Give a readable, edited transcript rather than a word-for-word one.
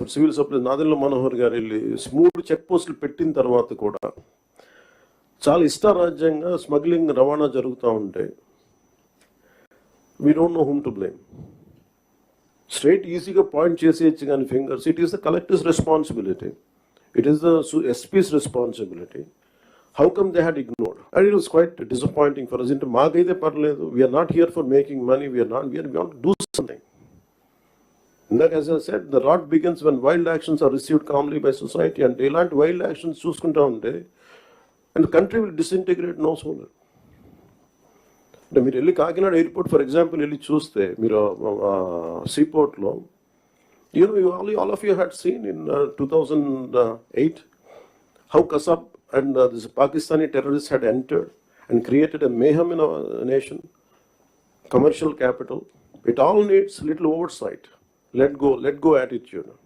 For civil supplies Nadendla Manohar గారు వెళ్ళి 3 check పోస్టులు పెట్టిన తర్వాత కూడా చాలా ఇష్టారాజ్యంగా స్మగ్లింగ్ రవాణా జరుగుతూ ఉంటే we don't know whom to blame. Straight ఈజీగా పాయింట్ చేసేయచ్చు కానీ fingers, it is the collector's responsibility, it is the SP's responsibility. How come they had ignored? And it was quite disappointing for us. Into maagaide parledu, we are not here for making money, we want to do something. And that, as I said, the rot begins when wild actions are received calmly by society, and ilanti wild actions chuskunta unte and the country will disintegrate no sooner. అంటే మీరు వెళ్ళి Kakinada airport for example వెళ్ళి చూస్తే మీరు సీపోర్ట్లో all of you had seen in 2008 how Kasab and this Pakistani terrorists had entered and created a mayhem in our nation, commercial capital. It all needs little oversight, let go attitude.